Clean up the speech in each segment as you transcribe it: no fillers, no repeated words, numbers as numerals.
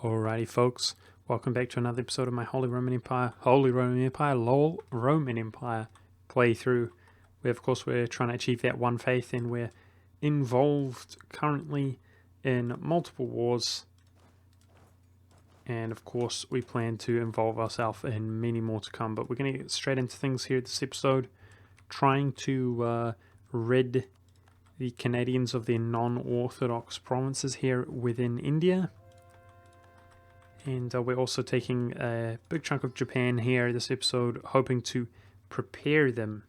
Alrighty, folks, welcome back to another episode of my Holy Roman Empire, LOL Roman Empire playthrough. Where, of course, we're trying to achieve that one faith, and we're involved currently in multiple wars. And, of course, we plan to involve ourselves in many more to come. But we're going to get straight into things here this episode, trying to rid the Canadians of their non-orthodox provinces here within India. And we're also taking a big chunk of Japan here this episode, hoping to prepare them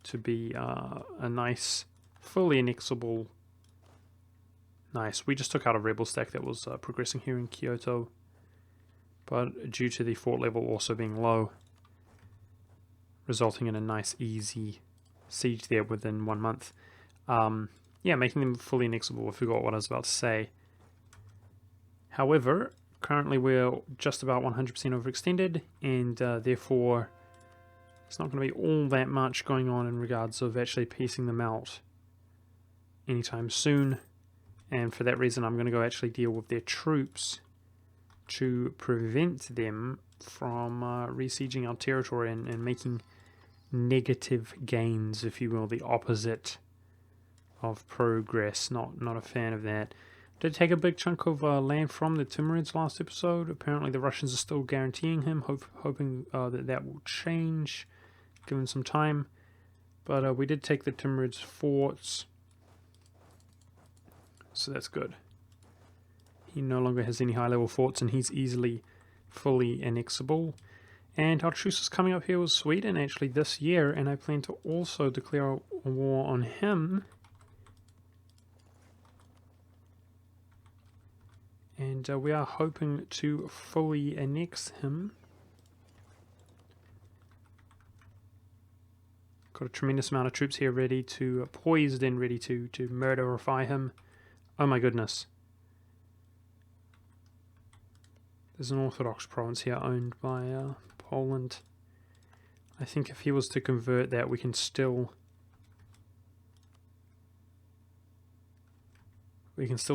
to be a nice, fully annexable... Nice. We just took out a rebel stack that was progressing here in Kyoto. But due to the fort level also being low, resulting in a nice, easy siege there within 1 month. Making them fully annexable. I forgot what I was about to say. However, currently we're just about 100% overextended, and therefore it's not going to be all that much going on in regards of actually piecing them out anytime soon. And for that reason, I'm going to go actually deal with their troops to prevent them from resieging our territory and making negative gains, if you will, the opposite of progress. Not a fan of that. Did take a big chunk of land from the Timurids last episode. Apparently the Russians are still guaranteeing him, hoping that will change, given some time. But we did take the Timurids forts, so that's good. He no longer has any high-level forts, and he's easily fully annexable. And our truce is coming up here with Sweden actually this year, and I plan to also declare a war on him. And we are hoping to fully annex him. Got a tremendous amount of troops here ready to, poised and ready to murderify him. Oh my goodness. There's an Orthodox province here owned by Poland. I think if he was to convert that, we can still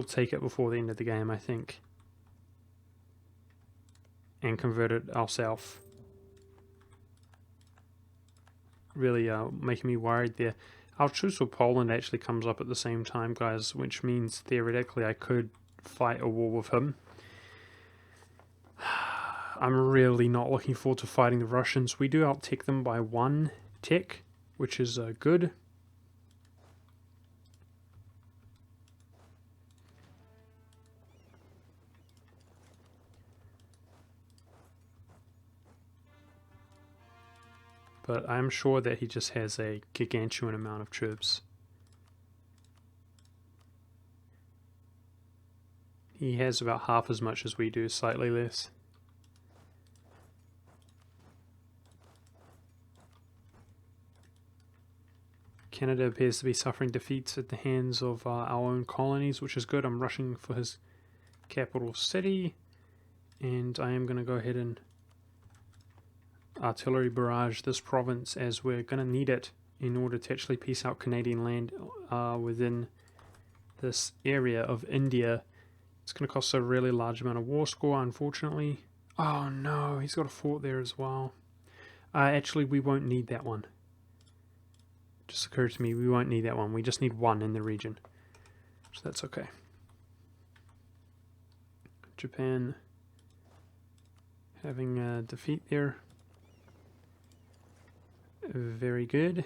take it before the end of the game, I think. And convert it ourselves. Really making me worried there. Our truce with Poland actually comes up at the same time, guys, which means theoretically I could fight a war with him. I'm really not looking forward to fighting the Russians. We do out-tech them by 1 tech, which is good. But I'm sure that he just has a gargantuan amount of troops. He has about half as much as we do, slightly less. Canada appears to be suffering defeats at the hands of our own colonies, which is good. I'm rushing for his capital city, and I am going to go ahead and artillery barrage this province, as we're going to need it in order to actually piece out Canadian land within this area of India. It's going to cost a really large amount of war score, unfortunately. Oh no, he's got a fort there as well. Actually, we won't need that one. Just occurred to me, we won't need that one. We just need 1 in the region. So that's okay. Japan having a defeat there. Very good.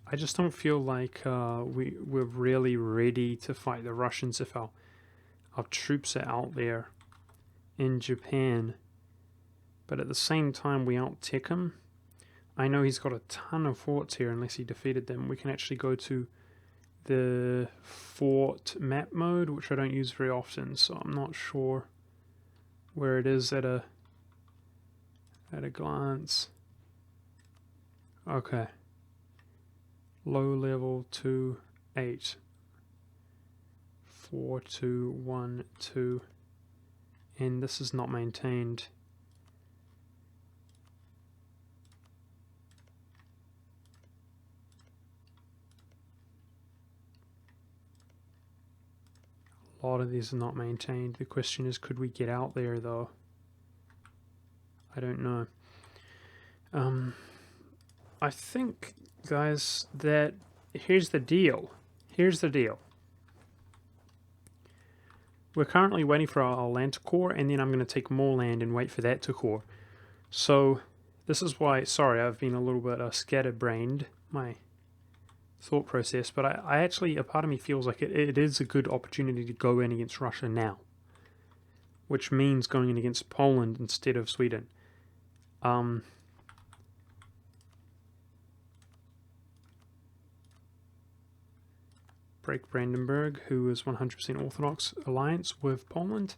I just don't feel like we're really ready to fight the Russians if our troops are out there in Japan. But at the same time, we out-tech him. I know he's got a ton of forts here unless he defeated them. We can actually go to the fort map mode, which I don't use very often, so I'm not sure where it is at a glance. Okay. Low level 2, 8. 4, 2, 1, 2. And this is not maintained. A lot of these are not maintained. The question is, could we get out there though? I don't know. I think, guys, that here's the deal. Here's the deal. We're currently waiting for our land to core, and then I'm going to take more land and wait for that to core. So this is why, sorry, I've been a little bit scatterbrained, my thought process, but I actually, a part of me feels like it is a good opportunity to go in against Russia now, which means going in against Poland instead of Sweden. Break Brandenburg, who is 100% Orthodox alliance with Poland.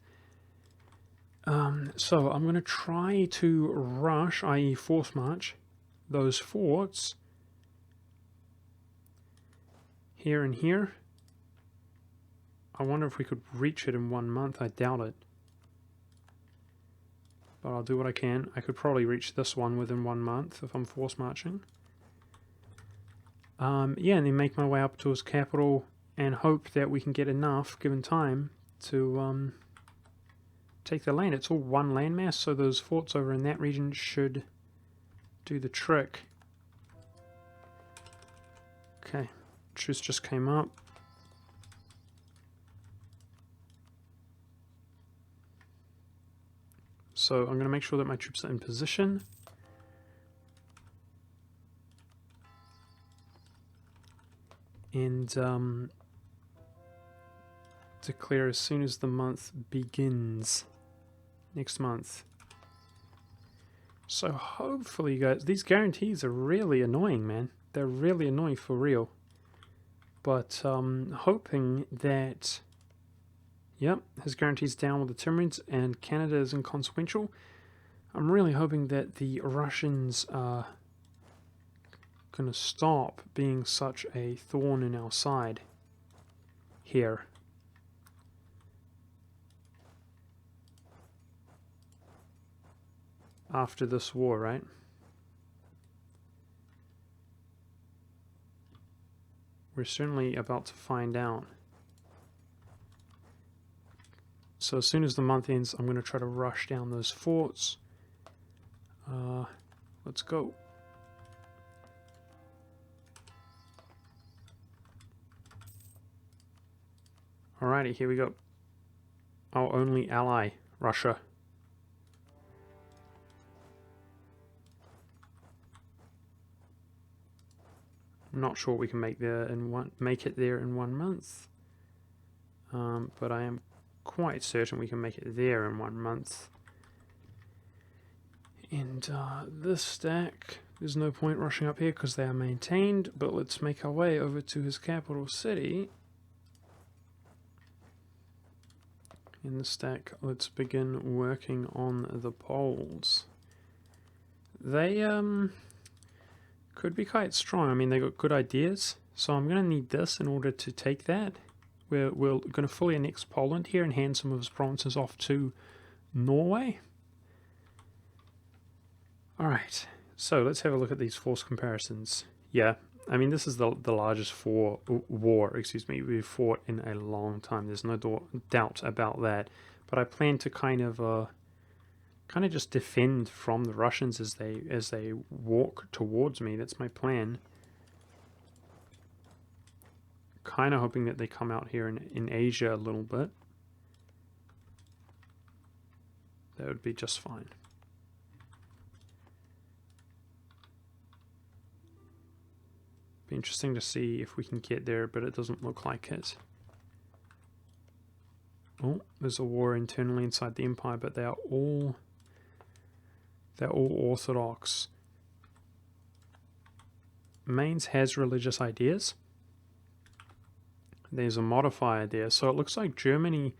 So I'm going to try to rush, i.e. force march, those forts here and here. I wonder if we could reach it in 1 month. I doubt it. But I'll do what I can. I could probably reach this one within 1 month if I'm force marching. Yeah, and then make my way up to his capital and hope that we can get enough, given time, to take the land. It's all one landmass, so those forts over in that region should do the trick. Okay, truce just came up. So I'm going to make sure that my troops are in position. And declare as soon as the month begins. Next month. So hopefully, guys, these guarantees are really annoying, man. They're really annoying for real. But hoping that, yep, his guarantee's down with the Timurids and Canada is inconsequential. I'm really hoping that the Russians are going to stop being such a thorn in our side here. After this war, right? We're certainly about to find out. So as soon as the month ends, I'm going to try to rush down those forts. Let's go. Alrighty, here we go. Our only ally, Russia. I'm not sure we can make it there in 1 month, but I am quite certain we can make it there in 1 month. And this stack, there's no point rushing up here because they are maintained, but let's make our way over to his capital city. In the stack, let's begin working on the Poles. They could be quite strong. I mean, they got good ideas, so I'm going to need this in order to take that. We're going to fully annex Poland here and hand some of his provinces off to Norway. Alright, so let's have a look at these force comparisons. Yeah, I mean, this is the largest war we've fought in a long time. There's no doubt about that. But I plan to kind of just defend from the Russians as they walk towards me. That's my plan. Kind of hoping that they come out here in Asia a little bit. That would be just fine. Be interesting to see if we can get there, but it doesn't look like it. Oh, there's a war internally inside the empire, but they're all Orthodox. Mainz has religious ideas. There's a modifier there, so it looks like Germany.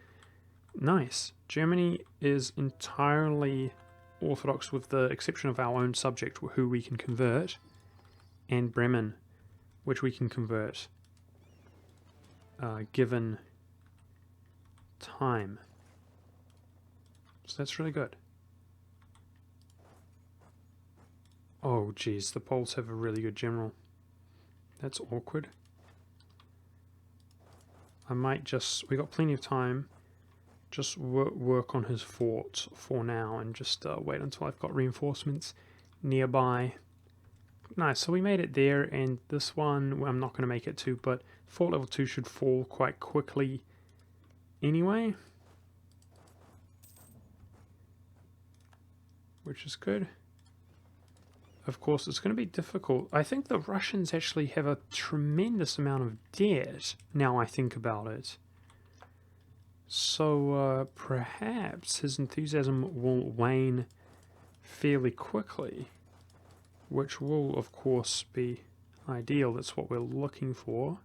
Nice. Germany is entirely Orthodox, with the exception of our own subject, who we can convert, and Bremen, which we can convert, given time. So that's really good. Oh, geez, the Poles have a really good general. That's awkward. I might just, we got plenty of time, just work on his fort for now and just wait until I've got reinforcements nearby. Nice, so we made it there, and this one, well, I'm not going to make it to, but fort level 2 should fall quite quickly anyway, which is good. Of course, it's going to be difficult. I think the Russians actually have a tremendous amount of debt, now I think about it. So perhaps his enthusiasm will wane fairly quickly, which will, of course, be ideal. That's what we're looking for.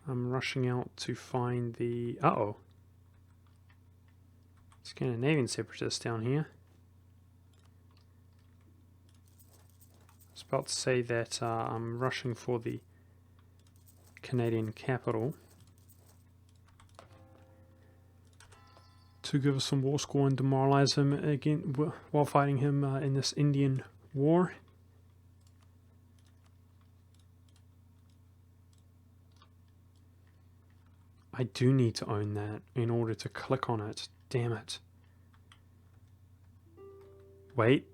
I'm rushing out to find the... Uh-oh. Scandinavian separatists down here. I was about to say that I'm rushing for the Canadian capital to give us some war score and demoralize him again while fighting him in this Indian war. I do need to own that in order to click on it. Damn it. Wait.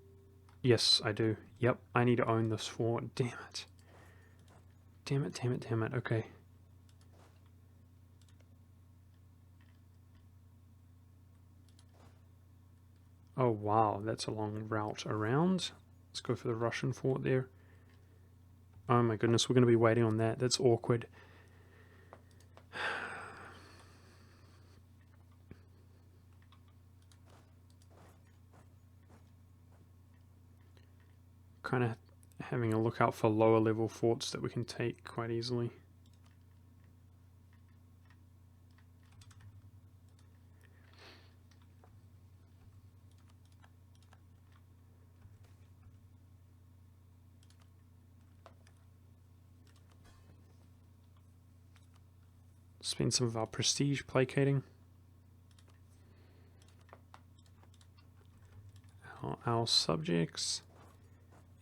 Yes, I do. Yep, I need to own this fort. Damn it. Damn it, damn it, damn it. Okay. Oh, wow. That's a long route around. Let's go for the Russian fort there. Oh my goodness, we're going to be waiting on that. That's awkward. Kind of having a look out for lower level forts that we can take quite easily. Spend some of our prestige placating. Our subjects.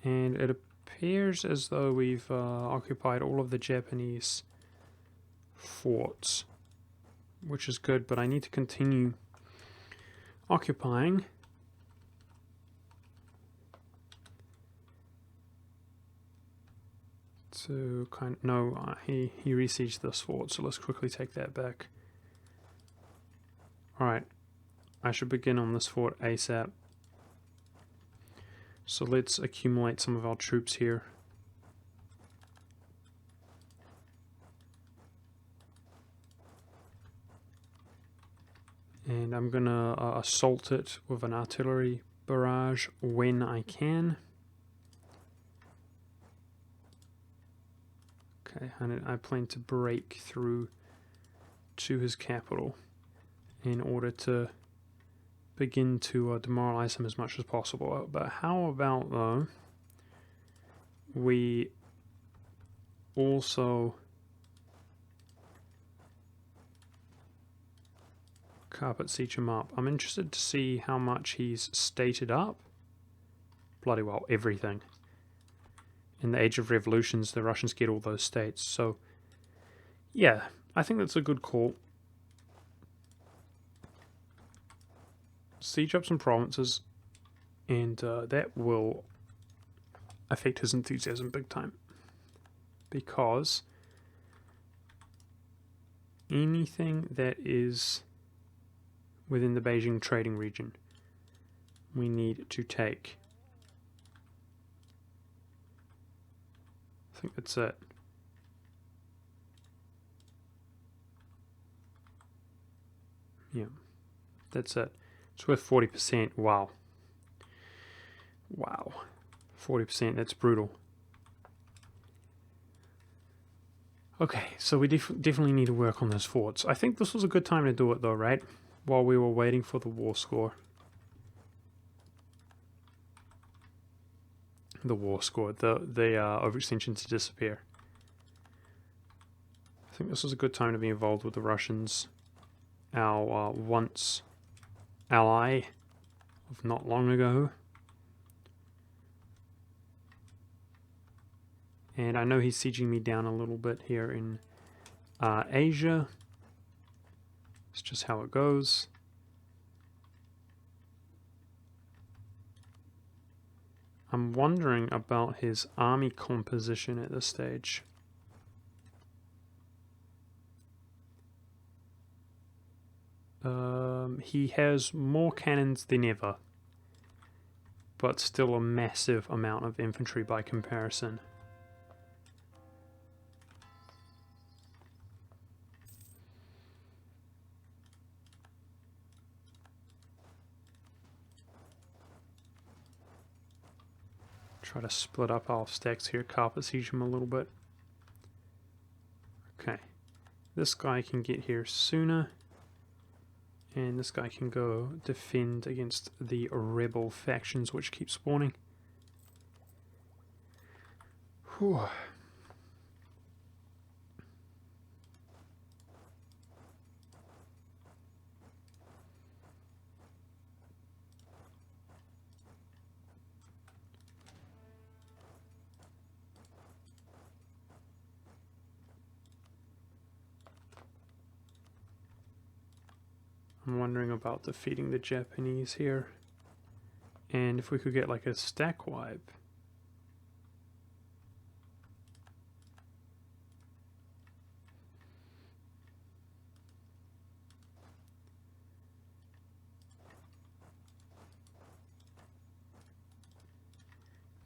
And it appears as though we've occupied all of the Japanese forts, which is good, but I need to continue occupying. To kind of, no, he resieged this fort, so let's quickly take that back. Alright, I should begin on this fort ASAP. So let's accumulate some of our troops here. And I'm gonna assault it with an artillery barrage when I can. Okay, and I plan to break through to his capital in order to begin to demoralize him as much as possible. But how about, though, we also carpet siege him up? I'm interested to see how much he's stated up. Bloody well, everything. In the Age of Revolutions, the Russians get all those states. So, yeah, I think that's a good call. Siege up some provinces, and that will affect his enthusiasm big time. Because anything that is within the Beijing trading region, we need to take. I think that's it. Yeah, that's it. It's worth 40%. Wow. Wow. 40%, that's brutal. Okay, so we definitely need to work on those forts. I think this was a good time to do it though, right? While we were waiting for the war score. The overextension to disappear. I think this was a good time to be involved with the Russians. Our once ally of not long ago. And I know he's sieging me down a little bit here in Asia. It's just how it goes. I'm wondering about his army composition at this stage. He has more cannons than ever, but still a massive amount of infantry by comparison. Try to split up our stacks here, carpet siege him a little bit. Okay, this guy can get here sooner, and this guy can go defend against the rebel factions which keep spawning. Whew. I'm wondering about defeating the Japanese here. And if we could get like a stack wipe.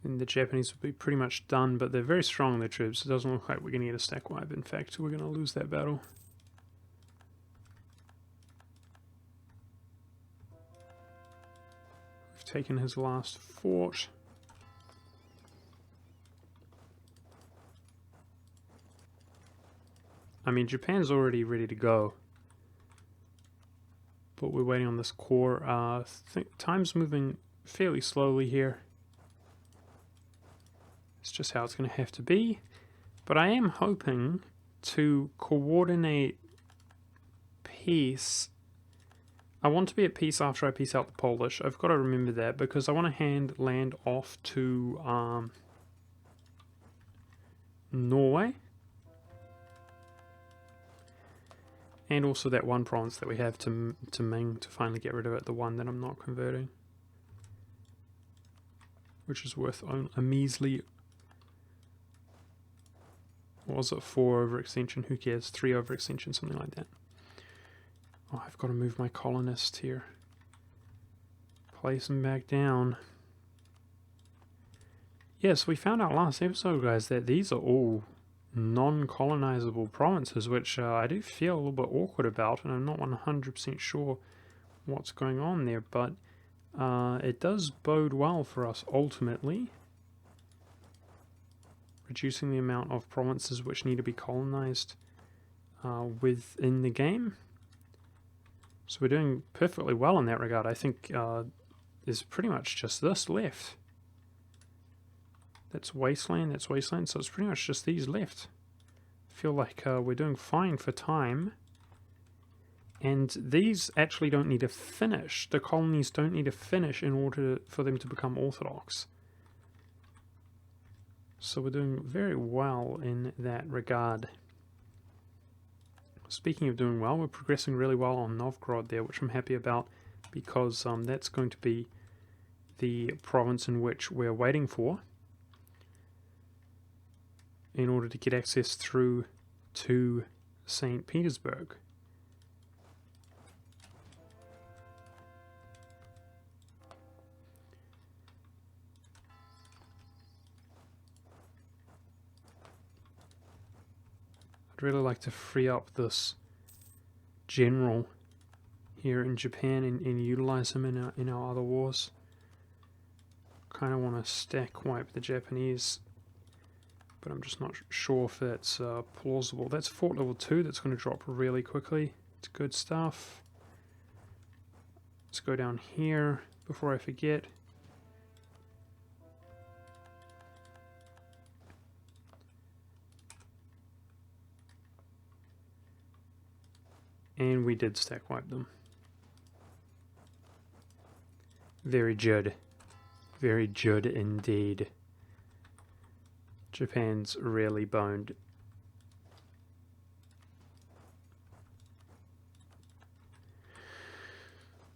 And the Japanese would be pretty much done, but they're very strong, their troops. It doesn't look like we're going to get a stack wipe. In fact, we're going to lose that battle. Taken his last fort. I mean, Japan's already ready to go, but we're waiting on this core. Time's moving fairly slowly here. It's just how it's going to have to be, but I am hoping to coordinate peace. I want to be at peace after I peace out the Polish. I've got to remember that, because I want to hand land off to Norway. And also that one province that we have to Ming, to finally get rid of it, the one that I'm not converting. Which is worth a measly... What was it? 4 overextension? Who cares? 3 overextension, something like that. Oh, I've got to move my colonist here. Place him back down. Yes, we found out last episode, guys, that these are all non-colonizable provinces, which I do feel a little bit awkward about, and I'm not 100% sure what's going on there, but it does bode well for us ultimately. Reducing the amount of provinces which need to be colonized within the game. So we're doing perfectly well in that regard. I think there's pretty much just this left. That's wasteland, so it's pretty much just these left. I feel like we're doing fine for time. And these actually don't need to finish. The colonies don't need to finish in order for them to become orthodox. So we're doing very well in that regard. Speaking of doing well, we're progressing really well on Novgorod there, which I'm happy about, because that's going to be the province in which we're waiting for in order to get access through to St. Petersburg. I'd really like to free up this general here in Japan and utilize him in our other wars. Kind of want to stack wipe the Japanese, but I'm just not sure if that's plausible. That's fort level 2, that's going to drop really quickly. It's good stuff. Let's go down here before I forget. And we did stack wipe them. Very good. Very good indeed. Japan's really boned.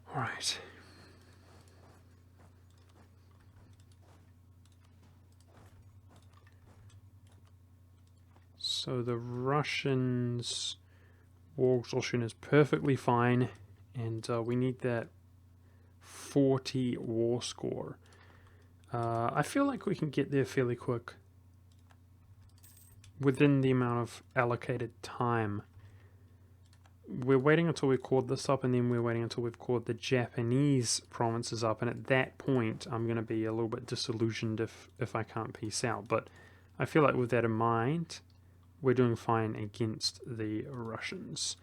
Alright. So the Russians' war exhaustion is perfectly fine, and we need that 40 war score. I feel like we can get there fairly quick within the amount of allocated time. We're waiting until we've called this up, and then we're waiting until we've called the Japanese provinces up, and at that point I'm going to be a little bit disillusioned if I can't peace out. But I feel like with that in mind, we're doing fine against the Russians.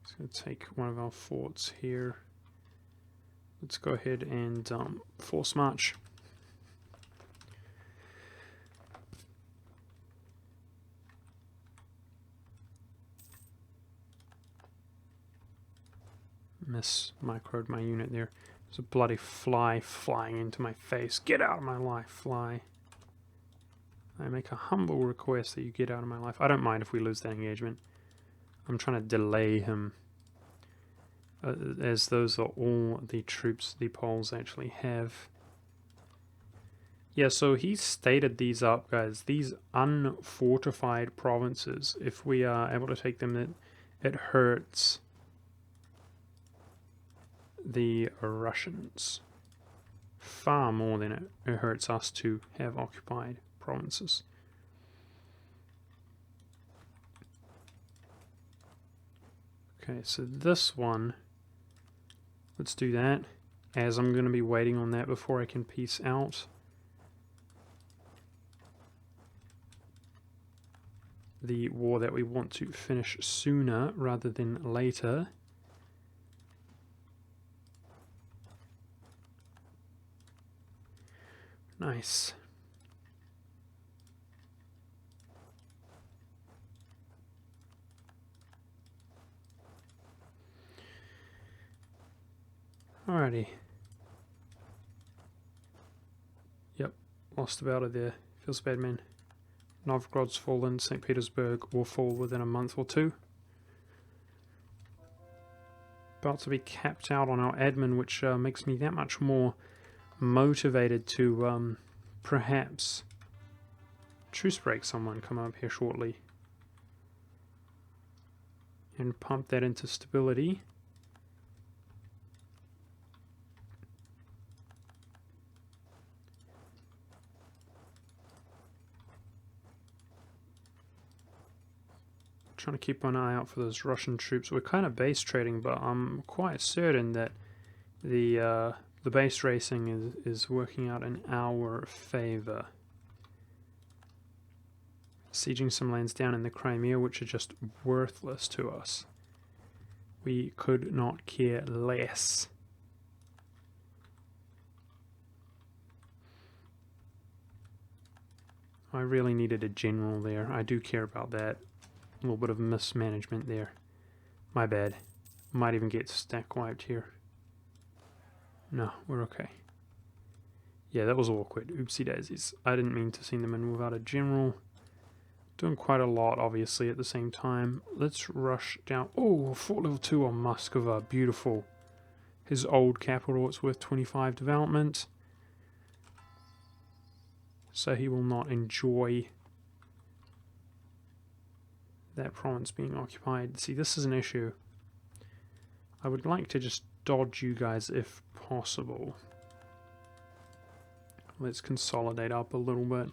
Just going to take one of our forts here. Let's go ahead and force march. Microed my unit there. There's a bloody fly flying into my face. Get out of my life, fly. I make a humble request that you get out of my life. I don't mind if we lose that engagement. I'm trying to delay him. As those are all the troops the Poles actually have. Yeah, so he stated these up, guys. These unfortified provinces, if we are able to take them, it hurts the Russians far more than it hurts us to have occupied provinces. Okay, so this one, let's do that, as I'm going to be waiting on that before I can peace out. The war that we want to finish sooner rather than later. Nice. Alrighty. Yep, lost a battle there. Feels bad, man. Novgorod's fallen, St. Petersburg will fall within a month or two. About to be capped out on our admin, which makes me that much more motivated to perhaps truce break someone coming up here shortly. And pump that into stability. Trying to keep an eye out for those Russian troops. We're kind of base trading, but I'm quite certain that the base racing is working out in our favor. Sieging some lands down in the Crimea, which are just worthless to us. We could not care less. I really needed a general there. I do care about that. A little bit of mismanagement there. My bad. Might even get stack wiped here. No, we're okay. Yeah, that was awkward. Oopsie daisies. I didn't mean to send them in without a general. Doing quite a lot, obviously, at the same time. Let's rush down. Oh, Fort Level 2 on Moskva. Beautiful. His old capital. It's worth 25 development. So he will not enjoy that province being occupied. See, this is an issue. I would like to just dodge you guys if possible. Let's consolidate up a little bit.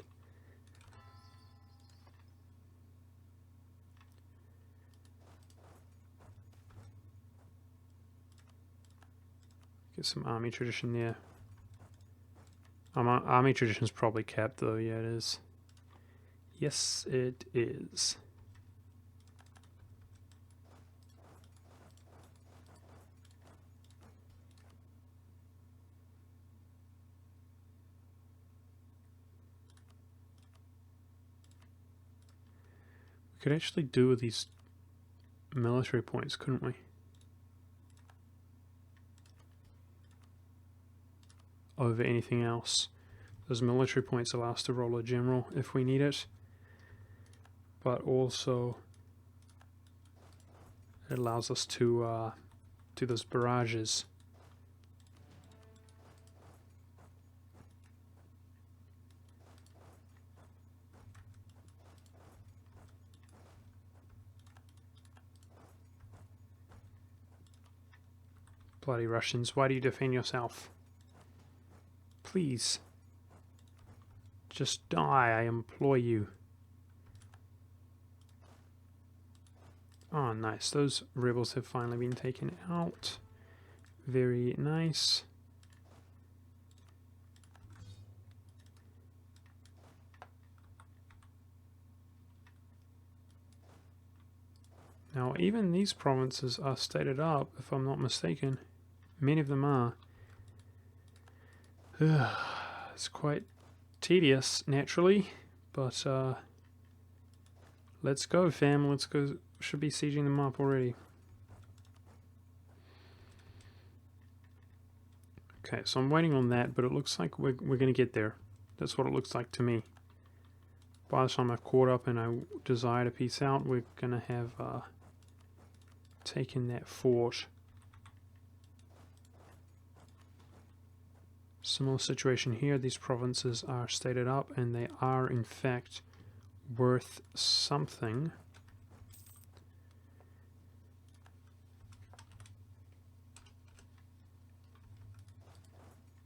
Get some army tradition there. Army tradition is probably capped though. Yeah, it is. Yes, it is. We could actually do with these military points, couldn't we? Over anything else. Those military points allow us to roll a general if we need it. But also it allows us to do those barrages. Bloody Russians, why do you defend yourself? Please. Just die, I implore you. Oh, nice. Those rebels have finally been taken out. Very nice. Now, even these provinces are stated up, if I'm not mistaken. Many of them are. It's quite tedious, naturally, but let's go, fam. Let's go. Should be sieging them up already. Okay, so I'm waiting on that, but it looks like we're going to get there. That's what it looks like to me. By the time I've caught up and I desire to peace out, we're going to have taken that fort. Similar situation here. These provinces are stated up and they are in fact worth something.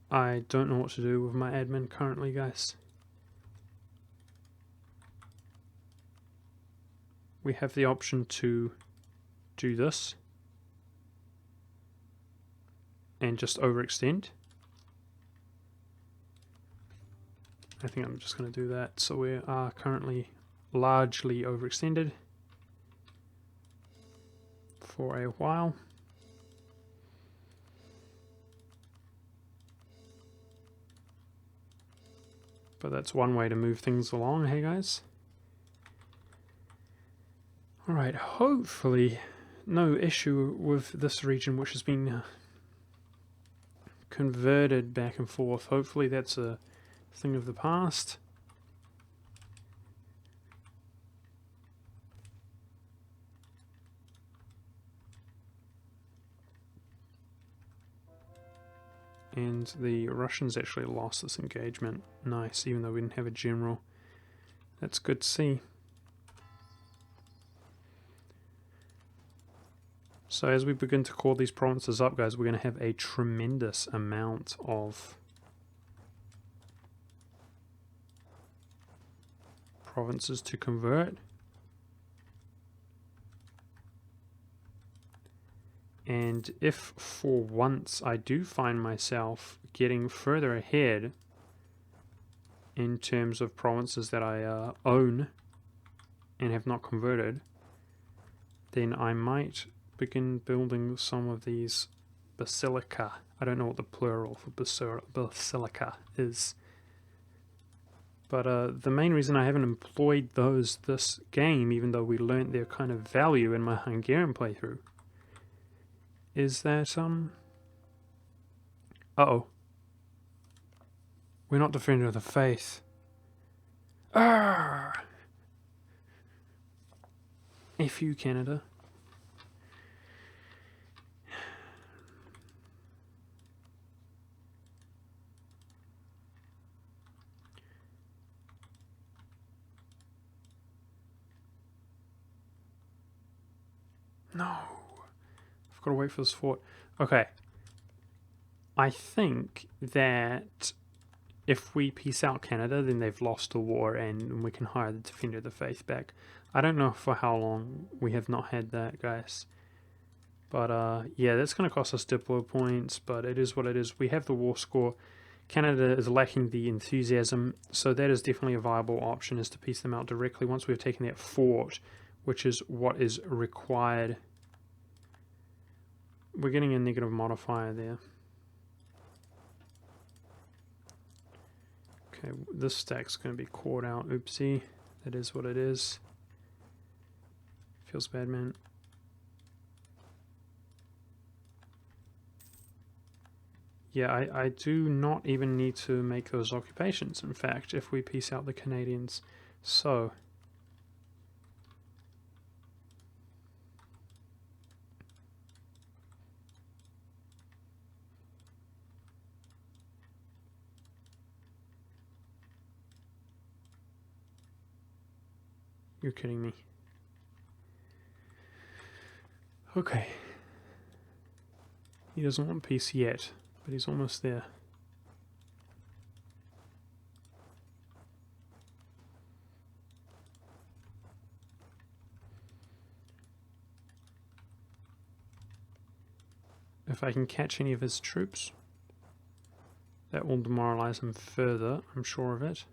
I don't know what to do with my admin currently, guys. We have the option to do this and just overextend. I think I'm just going to do that. So we are currently largely overextended for a while. But that's one way to move things along, hey guys. Alright, hopefully no issue with this region which has been converted back and forth. Hopefully that's a thing of the past. And the Russians actually lost this engagement. Nice, even though we didn't have a general. That's good to see. So as we begin to call these provinces up, guys, we're going to have a tremendous amount of provinces to convert. And if for once I do find myself getting further ahead in terms of provinces that I own and have not converted, then I might begin building some of these basilica. I don't know what the plural for basilica is. But the main reason I haven't employed those this game, even though we learnt their kind of value in my Hungarian playthrough, is that, uh-oh. We're not defender of the faith. Arrgh! F you, Canada. No. I've got to wait for this fort. Okay. I think that if we peace out Canada, then they've lost the war and we can hire the Defender of the Faith back. I don't know for how long we have not had that, guys. But yeah, that's going to cost us Diplo points, but it is what it is. We have the war score. Canada is lacking the enthusiasm, so that is definitely a viable option, is to peace them out directly once we've taken that fort, which is what is required. We're getting a negative modifier there. Okay, this stack's going to be caught out. Oopsie. That is what it is. Feels bad, man. Yeah, I do not even need to make those occupations, in fact, if we piece out the Canadians. So, you're kidding me. Okay. He doesn't want peace yet, but he's almost there. If I can catch any of his troops, that will demoralize him further, I'm sure of it.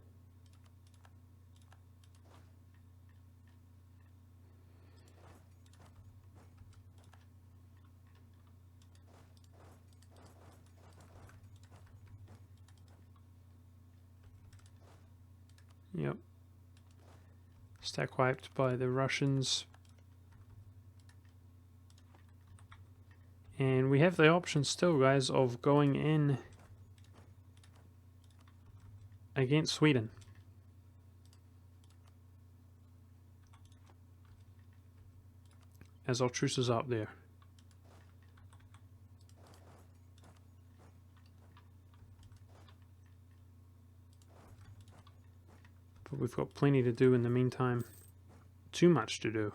Yep. Stack wiped by the Russians. And we have the option still, guys, of going in against Sweden. As our truce is up there. But we've got plenty to do in the meantime. Too much to do.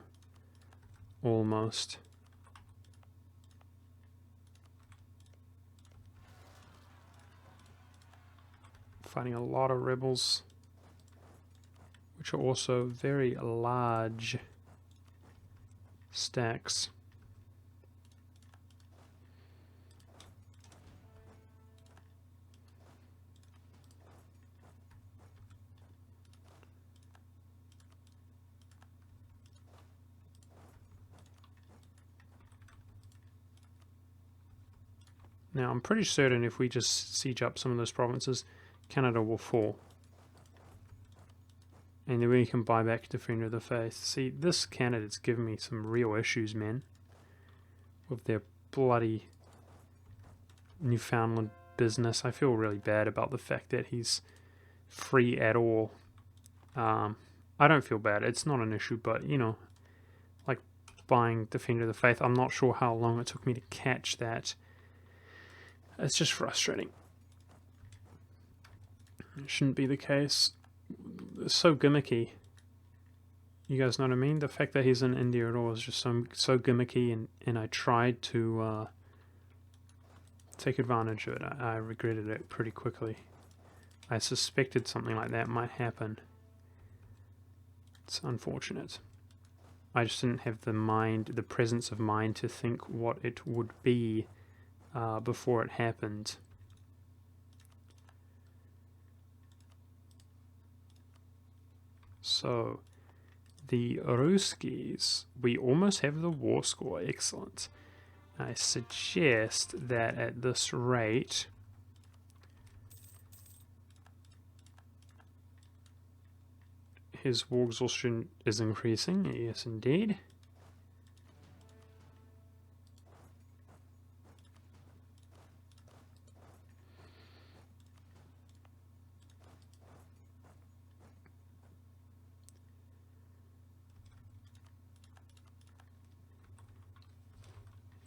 Almost. Fighting a lot of rebels, which are also very large stacks. Now, I'm pretty certain if we just siege up some of those provinces, Canada will fall. And then we can buy back Defender of the Faith. See, this candidate's given me some real issues, man. With their bloody Newfoundland business. I feel really bad about the fact that he's free at all. I don't feel bad. It's not an issue, but, you know, like buying Defender of the Faith, I'm not sure how long it took me to catch that. It's just frustrating. It shouldn't be the case. It's so gimmicky. You guys know what I mean? The fact that he's in India at all is just so gimmicky, and I tried to take advantage of it. I regretted it pretty quickly. I suspected something like that might happen. It's unfortunate. I just didn't have the presence of mind to think what it would be before it happened. So, the Ruskies, we almost have the war score. Excellent. I suggest that at this rate, his war exhaustion is increasing. Yes, indeed.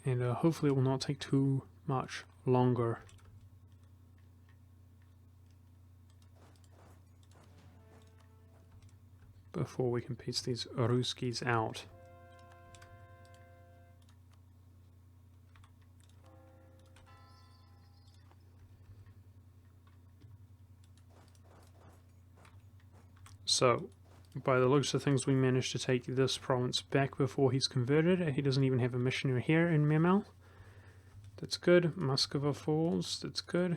And hopefully it will not take too much longer. Before we can piece these Ruskies out. So, by the looks of things, we managed to take this province back before he's converted. He doesn't even have a missionary here in Memel. That's good. Muscova falls. That's good.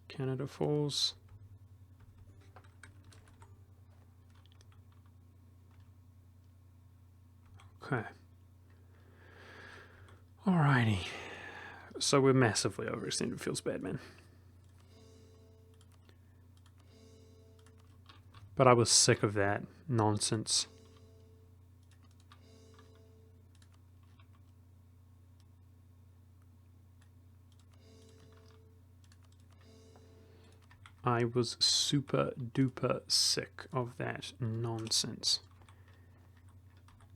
Canada falls. Okay. Alrighty. So we're massively overextended. Feels bad, man. But I was sick of that nonsense. I was super duper sick of that nonsense.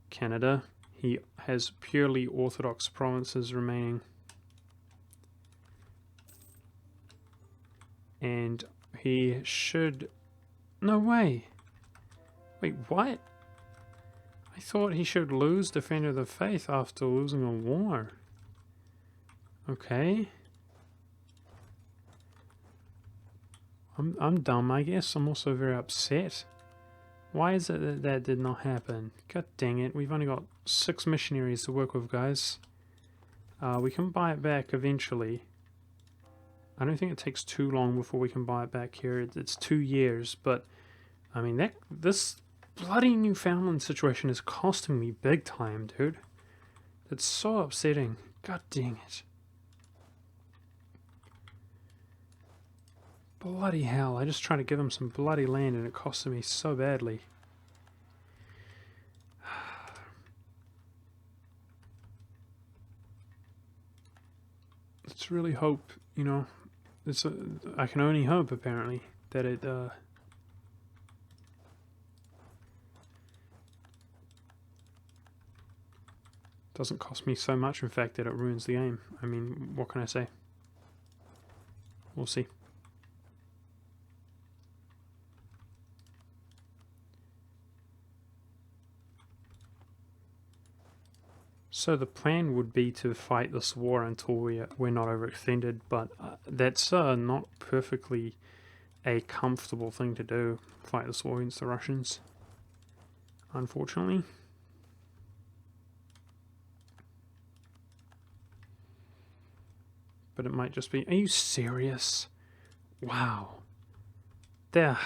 Canada, he has purely Orthodox provinces remaining. And he should... No way! Wait, what? I thought he should lose Defender of the Faith after losing a war. Okay. I'm dumb, I guess. I'm also very upset. Why is it that that did not happen? God dang it, we've only got 6 missionaries to work with, guys. We can buy it back eventually. I don't think it takes too long before we can buy it back here. It's 2 years, but I mean, this bloody Newfoundland situation is costing me big time, dude. It's so upsetting. God dang it. Bloody hell, I just tried to give him some bloody land and it costed me so badly. Let's really hope, you know, I can only hope, apparently, that it, doesn't cost me so much, in fact, that it ruins the game. I mean, what can I say? We'll see. So the plan would be to fight this war until we're not overextended, but that's not perfectly a comfortable thing to do, fight this war against the Russians, unfortunately. But it might just be... Are you serious? Wow. That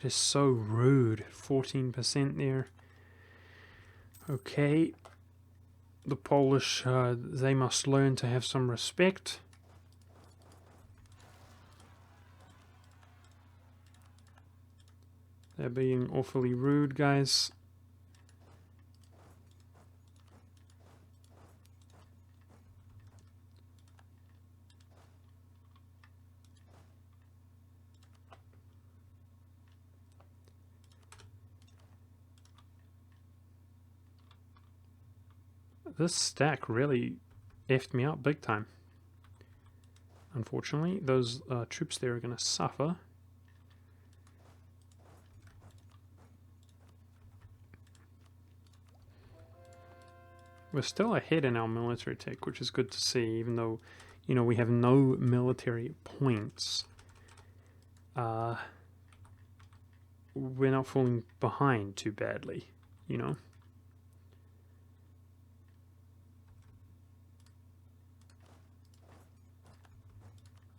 is so rude. 14% there. Okay. The Polish, they must learn to have some respect. They're being awfully rude, guys. This stack really effed me up big time. Unfortunately, those troops there are going to suffer. We're still ahead in our military tech, which is good to see, even though, you know, we have no military points. We're not falling behind too badly, you know.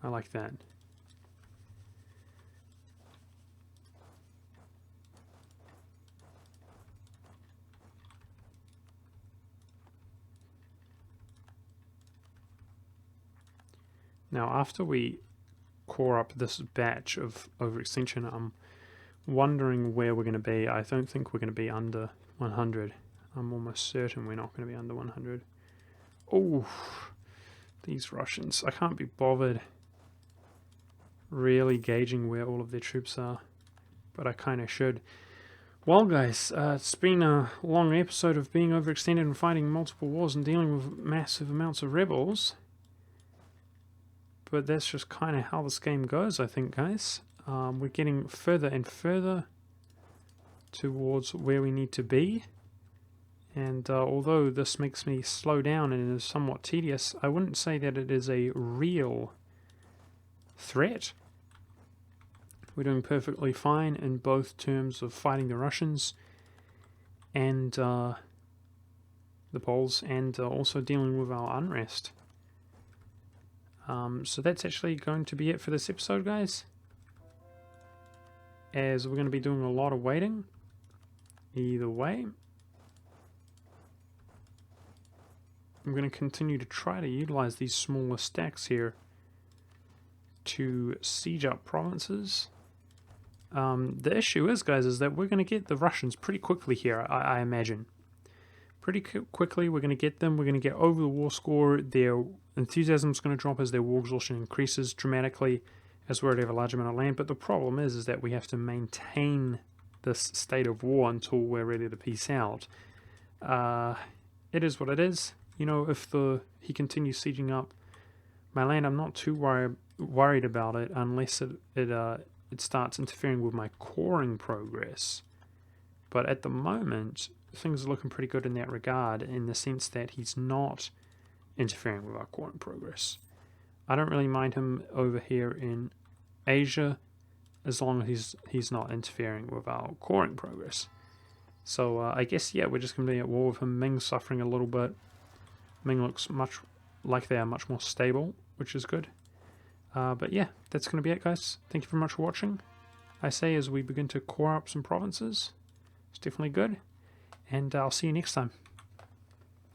I like that. Now, after we core up this batch of overextension, I'm wondering where we're going to be. I don't think we're going to be under 100. I'm almost certain we're not going to be under 100. Oh, these Russians. I can't be bothered really gauging where all of their troops are, but I kind of should. Well, guys, it's been a long episode of being overextended and fighting multiple wars and dealing with massive amounts of rebels. But that's just kind of how this game goes, I think, guys. We're getting further and further towards where we need to be. And although this makes me slow down and is somewhat tedious, I wouldn't say that it is a real threat. We're doing perfectly fine in both terms of fighting the Russians and the Poles, and also dealing with our unrest. So that's actually going to be it for this episode, guys, as we're going to be doing a lot of waiting either way. I'm going to continue to try to utilize these smaller stacks here to siege up provinces The issue is, guys, is that we're going to get the Russians pretty quickly here, I imagine. Pretty quickly, we're going to get them. We're going to get over the war score. Their enthusiasm is going to drop as their war exhaustion increases dramatically, as we already have a large amount of land. But the problem is that we have to maintain this state of war until we're ready to peace out. It is what it is. You know, if he continues sieging up my land, I'm not too worried about it unless it starts interfering with my coring progress. But at the moment, things are looking pretty good in that regard, in the sense that he's not interfering with our coring progress. I don't really mind him over here in Asia, as long as he's not interfering with our coring progress. So I guess, yeah, we're just going to be at war with him. Ming's suffering a little bit. Ming looks much like they are much more stable, which is good. But yeah, that's going to be it, guys. Thank you very much for watching. I say, as we begin to core up some provinces, it's definitely good. And I'll see you next time.